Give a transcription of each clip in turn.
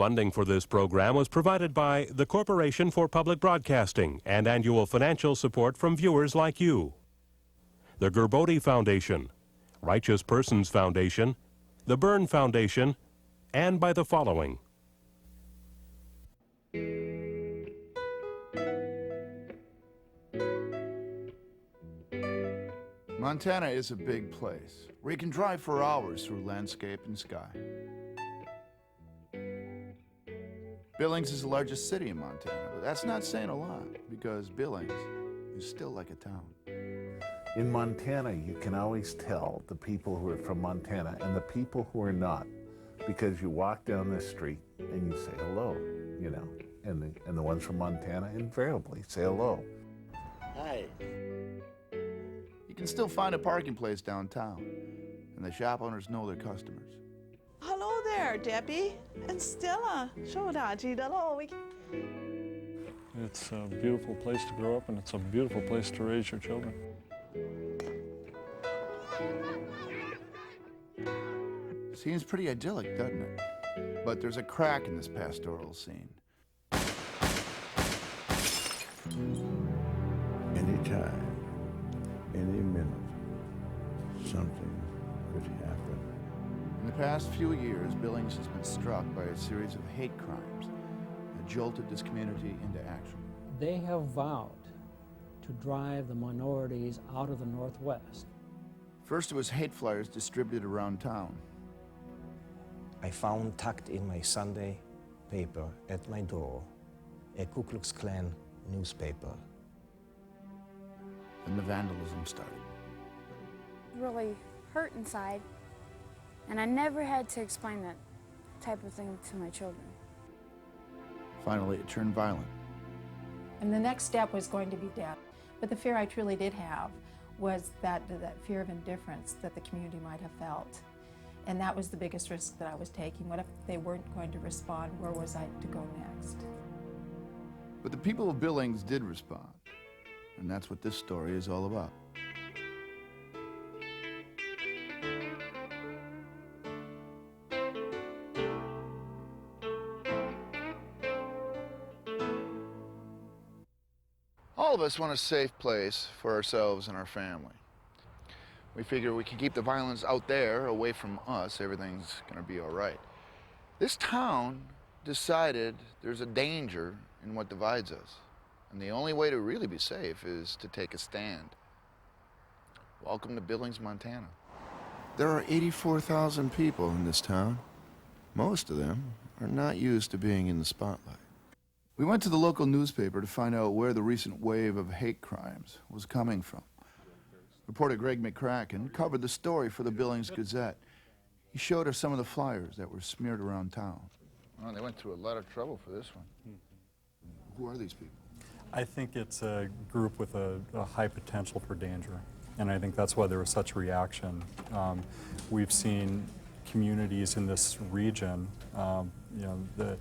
Funding for this program was provided by the Corporation for Public Broadcasting and annual financial support from viewers like you. The Gerbode Foundation, Righteous Persons Foundation, the Byrne Foundation, and by the following. Montana is a big place where you can drive for hours through landscape and sky. Billings is the largest city in Montana, but that's not saying a lot because Billings is still like a town. In Montana, you can always tell the people who are from Montana and the people who are not, because you walk down the street and you say hello, you know, and the ones from Montana invariably say hello. Hi. You can still find a parking place downtown, and the shop owners know their customers. Hello there, Debbie and Stella. It's a beautiful place to grow up, and it's a beautiful place to raise your children. Seems pretty idyllic, doesn't it? But there's a crack in this pastoral scene. Anytime, any minute, something could happen. In the past few years, Billings has been struck by a series of hate crimes that jolted this community into action. They have vowed to drive the minorities out of the Northwest. First, it was hate flyers distributed around town. I found tucked in my Sunday paper at my door a Ku Klux Klan newspaper. And the vandalism started. Really hurt inside, and I never had to explain that type of thing to my children. Finally, it turned violent. And the next step was going to be death. But the fear I truly did have was that fear of indifference that the community might have felt. And that was the biggest risk that I was taking. What if they weren't going to respond? Where was I to go next? But the people of Billings did respond. And that's what this story is all about. All of us want a safe place for ourselves and our family. We figure we can keep the violence out there, away from us, everything's gonna be all right. This town decided there's a danger in what divides us. And the only way to really be safe is to take a stand. Welcome to Billings, Montana. There are 84,000 people in this town. Most of them are not used to being in the spotlight. We went to the local newspaper to find out where the recent wave of hate crimes was coming from. Reporter Greg McCracken covered the story for the Billings Gazette. He showed us some of the flyers that were smeared around town. Well, they went through a lot of trouble for this one. Who are these people? I think it's a group with a high potential for danger, and I think that's why there was such reaction. We've seen communities in this region, you know, the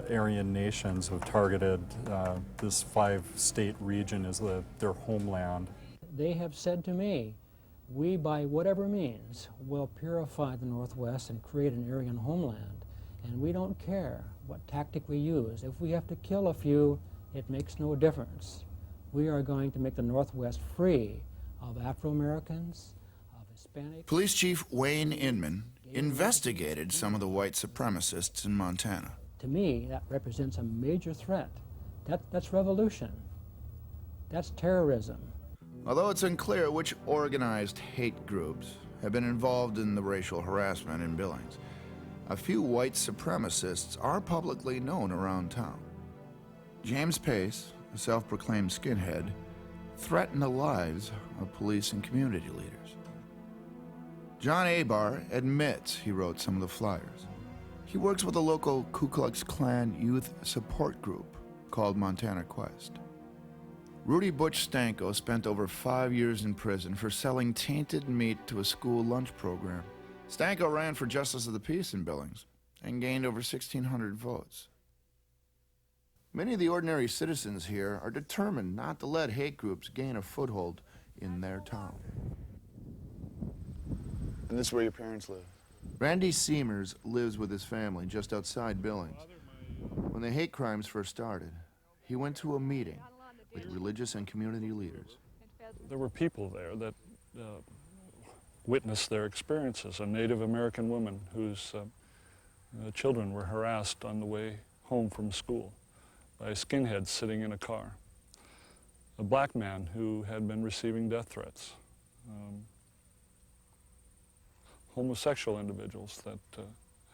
Aryan nations have targeted this 5-state region as their homeland. They have said to me, we, by whatever means, will purify the Northwest and create an Aryan homeland. And we don't care what tactic we use. If we have to kill a few, it makes no difference. We are going to make the Northwest free of Afro-Americans, of Hispanics. Police Chief Wayne Inman investigated some of the white supremacists in Montana. To me, that represents a major threat. That's revolution. That's terrorism. Although it's unclear which organized hate groups have been involved in the racial harassment in Billings, a few white supremacists are publicly known around town. James Pace, a self-proclaimed skinhead, threatened the lives of police and community leaders. John Abar admits he wrote some of the flyers. He works with a local Ku Klux Klan youth support group called Montana Quest. Rudy Butch Stanko spent over 5 years in prison for selling tainted meat to a school lunch program. Stanko ran for Justice of the Peace in Billings and gained over 1,600 votes. Many of the ordinary citizens here are determined not to let hate groups gain a foothold in their town. And this is where your parents live? Randy Seamers lives with his family just outside Billings. When the hate crimes first started, he went to a meeting with religious and community leaders. There were people there that witnessed their experiences. A Native American woman whose children were harassed on the way home from school by skinheads sitting in a car. A black man who had been receiving death threats. Homosexual individuals that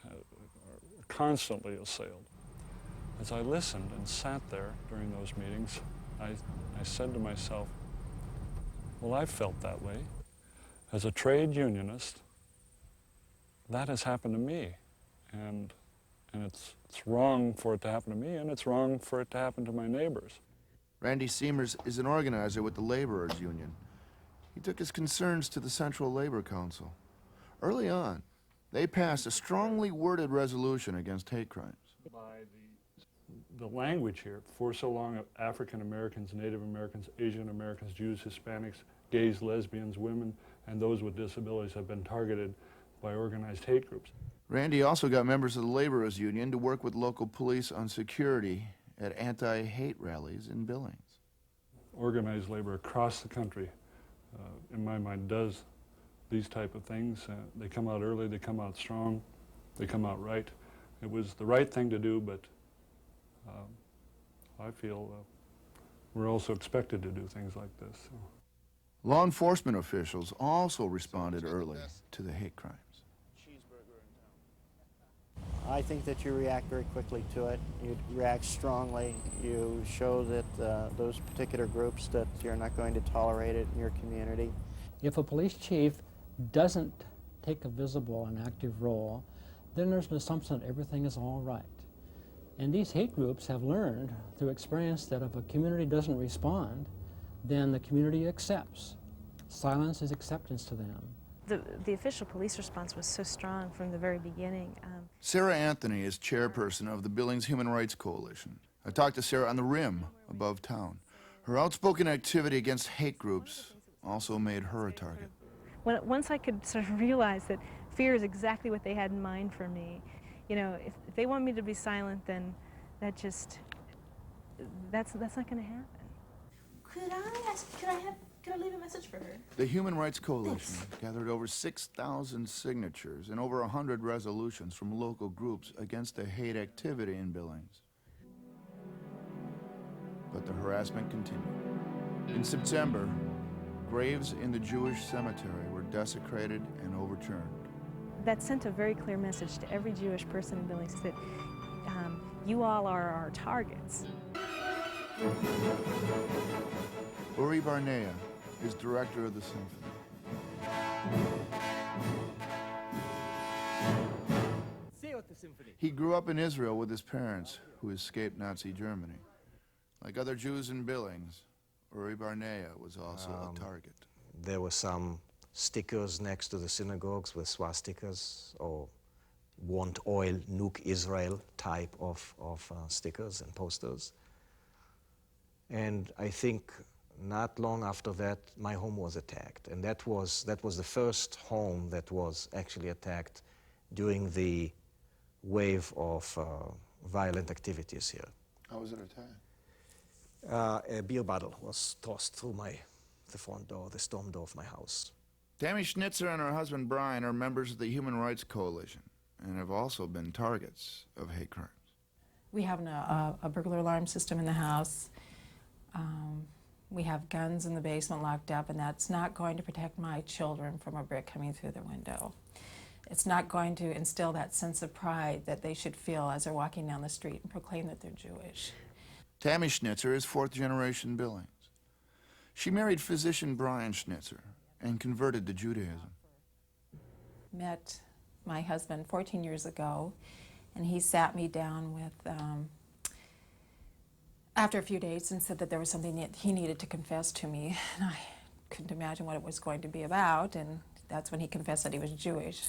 are constantly assailed. As I listened and sat there during those meetings, I said to myself, well, I've felt that way. As a trade unionist, that has happened to me. And it's wrong for it to happen to me, and it's wrong for it to happen to my neighbors. Randy Seamers is an organizer with the Laborers Union. He took his concerns to the Central Labor Council. Early on, they passed a strongly worded resolution against hate crimes. By the language here, for so long, African Americans, Native Americans, Asian Americans, Jews, Hispanics, gays, lesbians, women, and those with disabilities have been targeted by organized hate groups. Randy also got members of the Laborers Union to work with local police on security at anti-hate rallies in Billings. Organized labor across the country, in my mind, does these type of things. They come out early, they come out strong, they come out right. It was the right thing to do, but I feel we're also expected to do things like this. So. Law enforcement officials also responded early to the hate crimes. I think that you react very quickly to it. You react strongly. You show that those particular groups that you're not going to tolerate it in your community. If a police chief doesn't take a visible and active role, then there's an assumption that everything is all right. And these hate groups have learned through experience that if a community doesn't respond, then the community accepts. Silence is acceptance to them. The official police response was so strong from the very beginning. Sarah Anthony is chairperson of the Billings Human Rights Coalition. I talked to Sarah on the rim above town. Her outspoken activity against hate groups also made her a target. Once I could sort of realize that fear is exactly what they had in mind for me, you know, if they want me to be silent, then that's not going to happen. Could I leave a message for her? The Human Rights Coalition gathered over 6,000 signatures and over 100 resolutions from local groups against the hate activity in Billings. But the harassment continued. In September, graves in the Jewish cemetery were desecrated and overturned. That sent a very clear message to every Jewish person in Billings that you all are our targets. Uri Barnea is director of the symphony. He grew up in Israel with his parents, who escaped Nazi Germany. Like other Jews in Billings, Uri Barnea was also a target. There were some stickers next to the synagogues with swastikas or want oil, nuke Israel type of stickers and posters. And I think not long after that, my home was attacked. And that was the first home that was actually attacked during the wave of violent activities here. How was it attacked? A beer bottle was tossed through the front door, the storm door of my house. Tammy Schnitzer and her husband Brian are members of the Human Rights Coalition and have also been targets of hate crimes. We have a burglar alarm system in the house. We have guns in the basement locked up, and that's not going to protect my children from a brick coming through their window. It's not going to instill that sense of pride that they should feel as they're walking down the street and proclaim that they're Jewish. Tammy Schnitzer is fourth-generation Billings. She married physician Brian Schnitzer and converted to Judaism. Met my husband 14 years ago, and he sat me down with, after a few days, and said that there was something that he needed to confess to me. And I couldn't imagine what it was going to be about, and that's when he confessed that he was Jewish.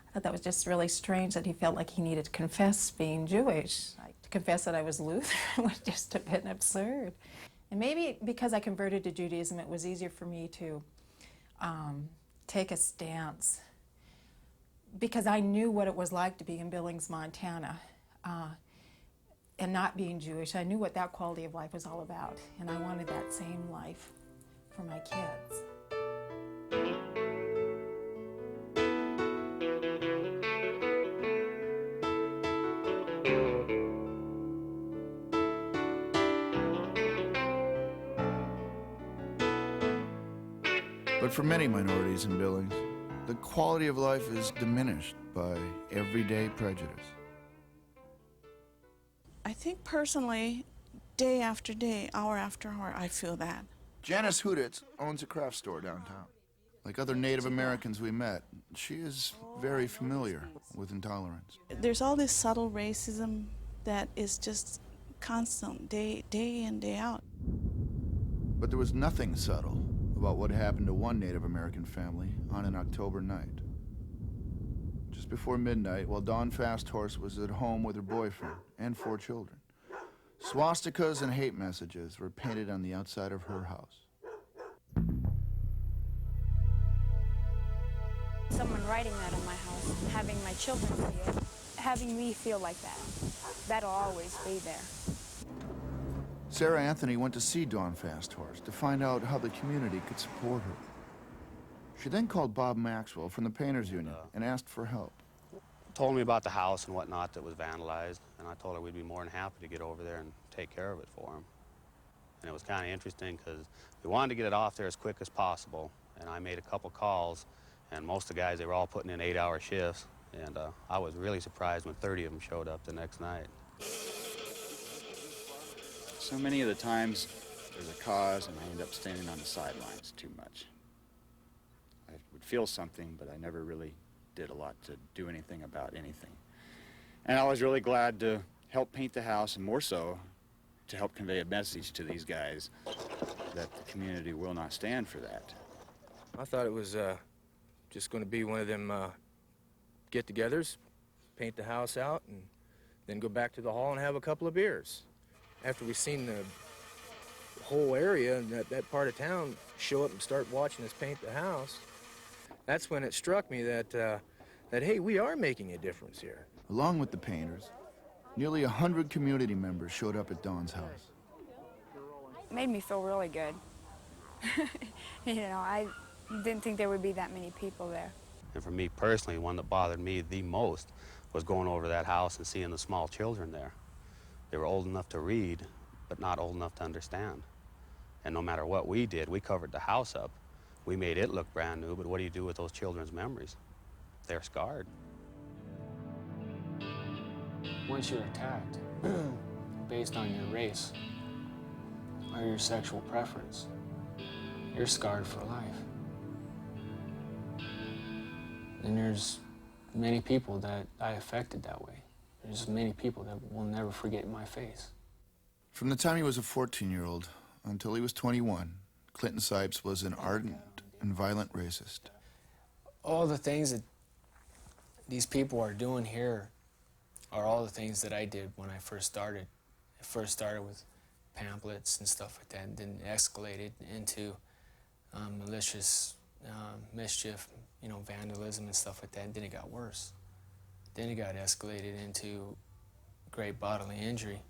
I thought that was just really strange that he felt like he needed to confess being Jewish. To confess that I was Lutheran was just a bit absurd. And maybe because I converted to Judaism, it was easier for me to take a stance because I knew what it was like to be in Billings, Montana, and not being Jewish. I knew what that quality of life was all about, and I wanted that same life for my kids. But for many minorities in Billings, the quality of life is diminished by everyday prejudice. I think personally, day after day, hour after hour, I feel that. Janice Huditz owns a craft store downtown. Like other Native Americans we met, she is very familiar with intolerance. There's all this subtle racism that is just constant, day in, day out. But there was nothing subtle about what happened to one Native American family on an October night. Just before midnight, while Dawn Fasthorse was at home with her boyfriend and 4 children, swastikas and hate messages were painted on the outside of her house. Someone writing that on my house, having my children see it, having me feel like that, that'll always be there. Sarah Anthony went to see Dawn Fasthorse to find out how the community could support her. She then called Bob Maxwell from the Painters Union and asked for help. Told me about the house and whatnot that was vandalized, and I told her we'd be more than happy to get over there and take care of it for him. And it was kind of interesting because we wanted to get it off there as quick as possible, and I made a couple calls, and most of the guys, they were all putting in 8-hour shifts, and I was really surprised when 30 of them showed up the next night. So many of the times, there's a cause, and I end up standing on the sidelines too much. I would feel something, but I never really did a lot to do anything about anything. And I was really glad to help paint the house, and more so, to help convey a message to these guys that the community will not stand for that. I thought it was just going to be one of them get-togethers, paint the house out, and then go back to the hall and have a couple of beers. After we seen the whole area and that part of town show up and start watching us paint the house, that's when it struck me that, hey, we are making a difference here. Along with the painters, nearly 100 community members showed up at Dawn's house. It made me feel really good. You know, I didn't think there would be that many people there. And for me personally, one that bothered me the most was going over to that house and seeing the small children there. They were old enough to read, but not old enough to understand. And no matter what we did, we covered the house up. We made it look brand new, but what do you do with those children's memories? They're scarred. Once you're attacked based on your race or your sexual preference, you're scarred for life. And there's many people that I affected that way. There's many people that will never forget my face. From the time he was a 14-year-old until he was 21, Clinton Sipes was an ardent and violent racist. All the things that these people are doing here are all the things that I did when I first started. I first started with pamphlets and stuff like that, and then escalated into malicious mischief, you know, vandalism and stuff like that, and then it got worse. Then it got escalated into great bodily injury.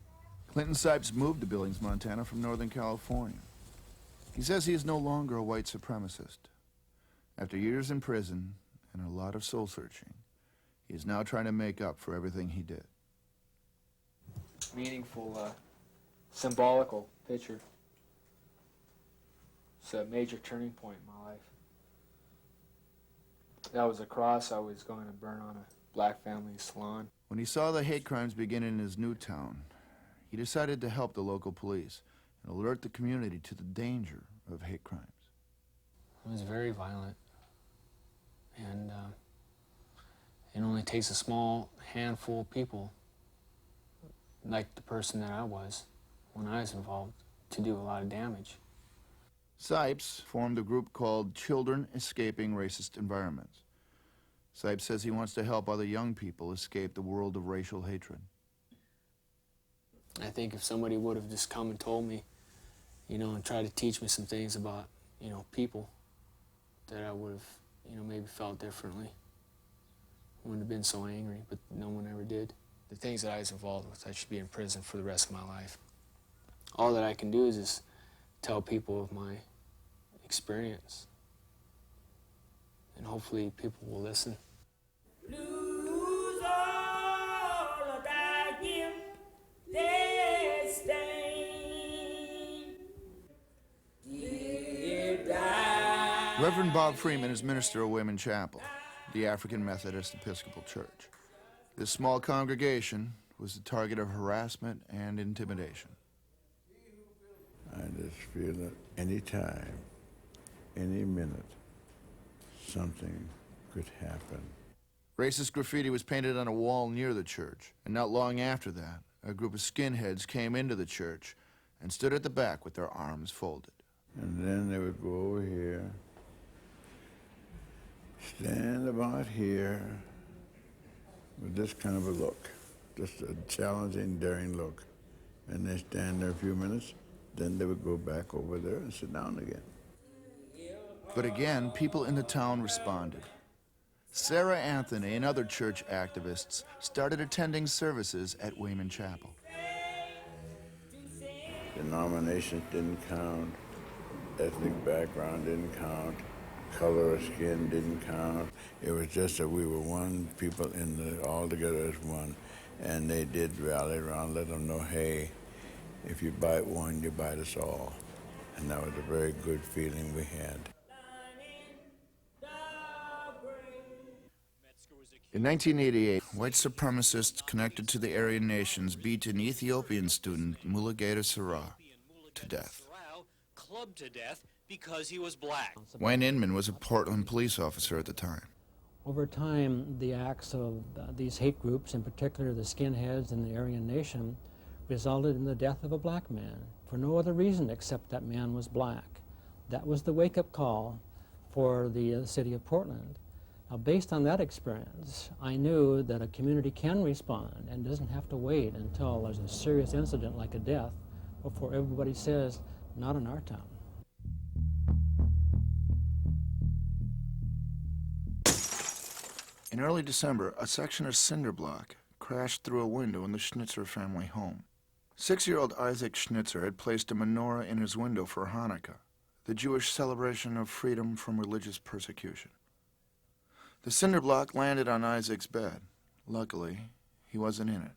Clinton Sipes moved to Billings, Montana from Northern California. He says he is no longer a white supremacist. After years in prison and a lot of soul-searching, he is now trying to make up for everything he did. Meaningful, symbolical picture. It's a major turning point in my life. That was a cross I was going to burn on a black family salon. When he saw the hate crimes begin in his new town, he decided to help the local police and alert the community to the danger of hate crimes. It was very violent, and it only takes a small handful of people, like the person that I was when I was involved, to do a lot of damage. Sipes formed a group called Children Escaping Racist Environments. Sipes says he wants to help other young people escape the world of racial hatred. I think if somebody would have just come and told me, you know, and tried to teach me some things about, you know, people, that I would have, you know, maybe felt differently. wouldn't have been so angry, but no one ever did. The things that I was involved with, I should be in prison for the rest of my life. All that I can do is just tell people of my experience, and hopefully people will listen. Reverend Bob Freeman is minister of Wayman Chapel, the African Methodist Episcopal Church. This small congregation was the target of harassment and intimidation. I just feel that any time, any minute, something could happen. Racist graffiti was painted on a wall near the church, and not long after that, a group of skinheads came into the church and stood at the back with their arms folded. And then they would go over here, stand about here with this kind of a look, just a challenging, daring look. And they stand there a few minutes, then they would go back over there and sit down again. But again, people in the town responded. Sarah Anthony and other church activists started attending services at Wayman Chapel. Denominations didn't count, ethnic background didn't count, color of skin didn't count. It was just that we were one, people all together as one. And they did rally around, let them know, hey, if you bite one, you bite us all. And that was a very good feeling we had. In 1988, white supremacists connected to the Aryan nations beat an Ethiopian student, Mulugeta Sarah, to death. Clubbed to death because he was black. Wayne Inman was a Portland police officer at the time. Over time, the acts of these hate groups, in particular the skinheads and the Aryan Nation, resulted in the death of a black man for no other reason except that man was black. That was the wake-up call for the city of Portland. Now, based on that experience, I knew that a community can respond and doesn't have to wait until there's a serious incident like a death before everybody says, not in our town. In early December, a section of cinder block crashed through a window in the Schnitzer family home. 6-year-old Isaac Schnitzer had placed a menorah in his window for Hanukkah, the Jewish celebration of freedom from religious persecution. The cinder block landed on Isaac's bed. Luckily, he wasn't in it.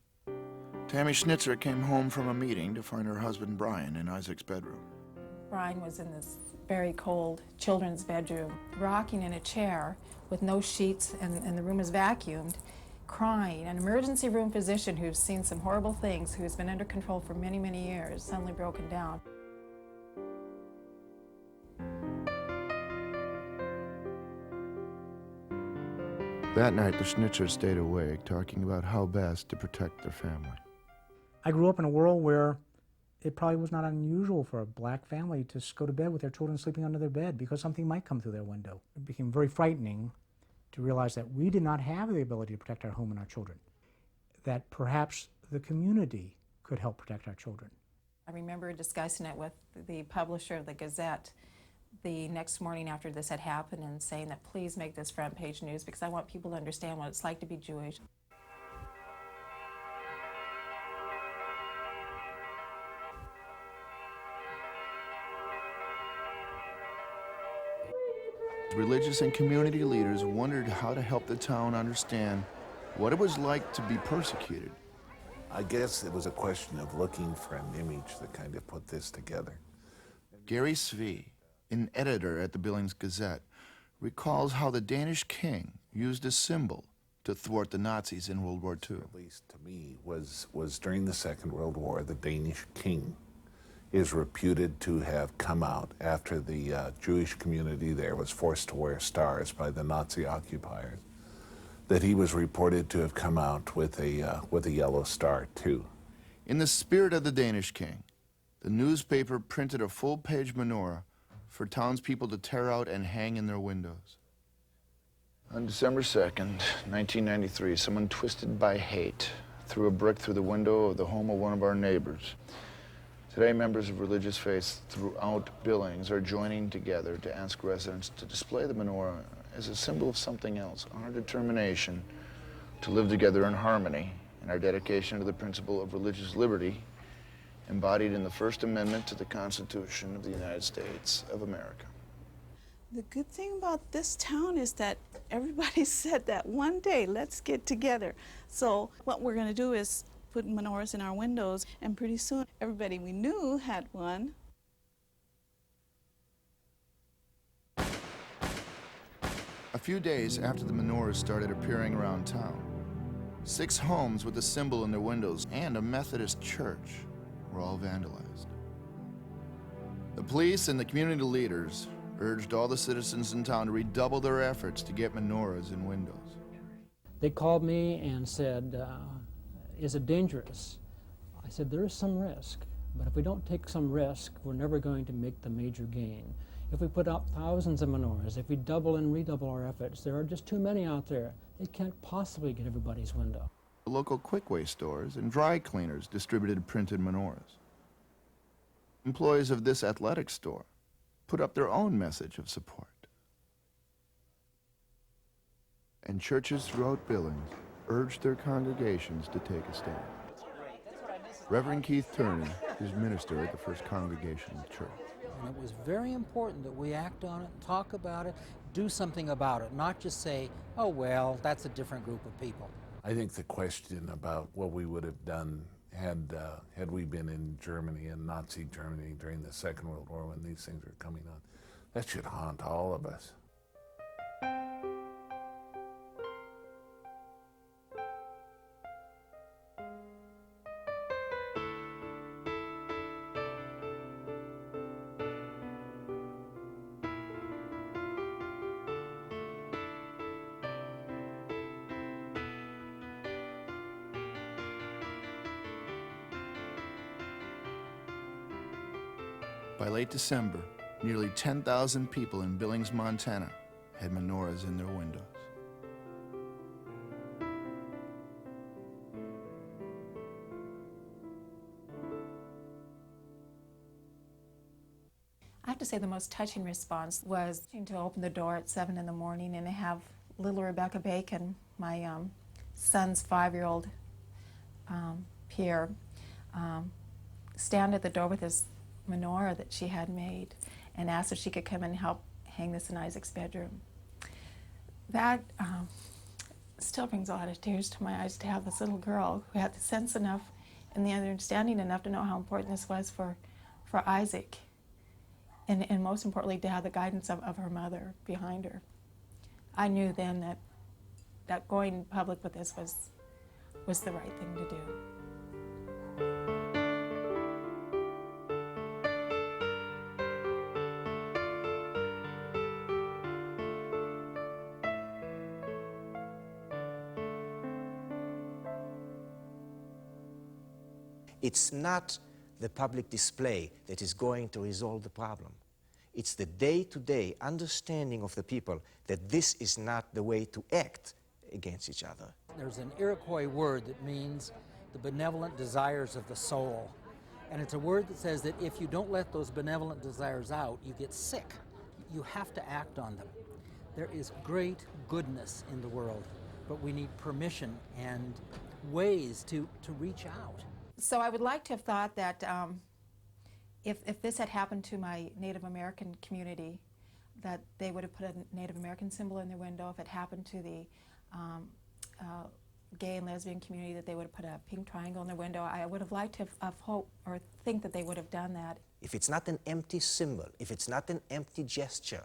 Tammy Schnitzer came home from a meeting to find her husband Brian in Isaac's bedroom. Brian was in this very cold children's bedroom, rocking in a chair with no sheets, and the room is vacuumed, crying. An emergency room physician who's seen some horrible things, who's been under control for many, many years, suddenly broken down. That night, the Schnitzers stayed awake, talking about how best to protect their family. I grew up in a world where it probably was not unusual for a black family to go to bed with their children sleeping under their bed because something might come through their window. It became very frightening to realize that we did not have the ability to protect our home and our children, that perhaps the community could help protect our children. I remember discussing it with the publisher of the Gazette the next morning after this had happened and saying that please make this front page news because I want people to understand what it's like to be Jewish. Religious and community leaders wondered how to help the town understand what it was like to be persecuted. I guess it was a question of looking for an image that kind of put this together. Gary Svee, an editor at the Billings Gazette, recalls how the Danish king used a symbol to thwart the Nazis in World War II. At least to me, was during the Second World War, the Danish king is reputed to have come out after the Jewish community there was forced to wear stars by the Nazi occupiers, that he was reported to have come out with a yellow star too. In the spirit of the Danish king, the newspaper printed a full-page menorah for townspeople to tear out and hang in their windows. On December 2nd, 1993, someone twisted by hate threw a brick through the window of the home of one of our neighbors. Today, members of religious faiths throughout Billings are joining together to ask residents to display the menorah as a symbol of something else, our determination to live together in harmony in our dedication to the principle of religious liberty embodied in the First Amendment to the Constitution of the United States of America. The good thing about this town is that everybody said that one day, let's get together. So what we're going to do is put menorahs in our windows, and pretty soon everybody we knew had one. A few days after the menorahs started appearing around town, 6 homes with the symbol in their windows and a Methodist church were all vandalized. The police and the community leaders urged all the citizens in town to redouble their efforts to get menorahs in windows. They called me and said, is it dangerous? I said, there is some risk, but if we don't take some risk, we're never going to make the major gain. If we put up thousands of menorahs, if we double and redouble our efforts, there are just too many out there. They can't possibly get everybody's window. The local Quickway stores and dry cleaners distributed printed menorahs. Employees of this athletic store put up their own message of support. And churches throughout Billings urged their congregations to take a stand. Reverend Keith Turney is minister at the First Congregational Church. And it was very important that we act on it, talk about it, do something about it, not just say, oh, well, that's a different group of people. I think the question about what we would have done had we been in Germany, in Nazi Germany during the Second World War when these things were coming on, that should haunt all of us. By late December, nearly 10,000 people in Billings, Montana had menorahs in their windows. I have to say the most touching response was to open the door at 7 in the morning and have little Rebecca Bacon, my son's 5-year-old Pierre, stand at the door with his menorah that she had made and asked if she could come and help hang this in Isaac's bedroom. That still brings a lot of tears to my eyes to have this little girl who had the sense enough and the understanding enough to know how important this was for Isaac, and most importantly to have the guidance of her mother behind her. I knew then that going public with this was the right thing to do. It's not the public display that is going to resolve the problem. It's the day-to-day understanding of the people that this is not the way to act against each other. There's an Iroquois word that means the benevolent desires of the soul. And it's a word that says that if you don't let those benevolent desires out, you get sick. You have to act on them. There is great goodness in the world, but we need permission and ways to reach out. So I would like to have thought that if this had happened to my Native American community, that they would have put a Native American symbol in their window. If it happened to the gay and lesbian community, that they would have put a pink triangle in their window. I would have liked to have hope or think that they would have done that. If it's not an empty symbol, if it's not an empty gesture,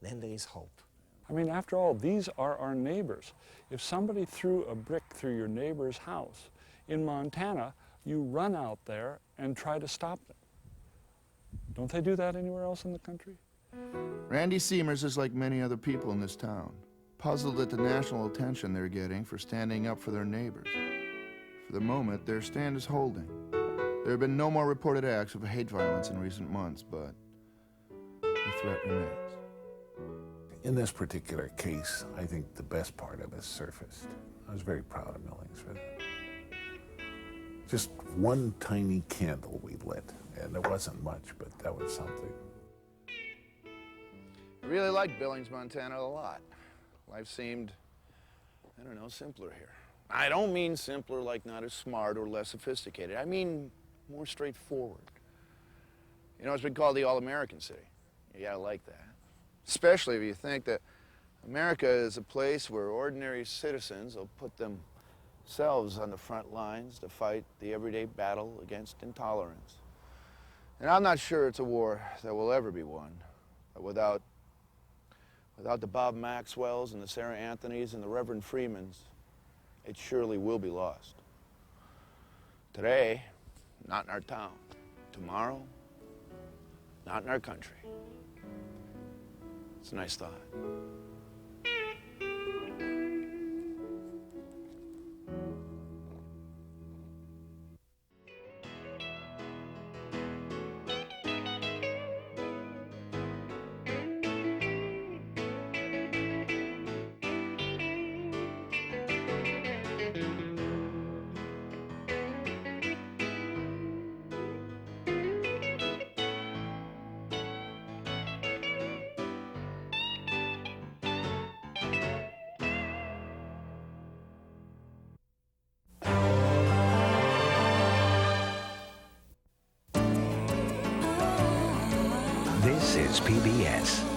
then there is hope. I mean, after all, these are our neighbors. If somebody threw a brick through your neighbor's house in Montana, you run out there and try to stop them. Don't they do that anywhere else in the country? Randy Seamers is like many other people in this town, puzzled at the national attention they're getting for standing up for their neighbors. For the moment, their stand is holding. There have been no more reported acts of hate violence in recent months, but the threat remains. In this particular case, I think the best part of it surfaced. I was very proud of Billings for that. Just one tiny candle we lit, and it wasn't much, but that was something. I really liked Billings, Montana a lot. Life seemed I don't know, simpler here. I don't mean simpler like not as smart or less sophisticated. I mean more straightforward. You know, it's been called the all-American city. You gotta like that. Especially if you think that America is a place where ordinary citizens will put themselves on the front lines to fight the everyday battle against intolerance. And I'm not sure it's a war that will ever be won. But without the Bob Maxwells and the Sarah Anthonys and the Reverend Freemans, it surely will be lost. Today, not in our town. Tomorrow, not in our country. It's a nice thought. This is PBS.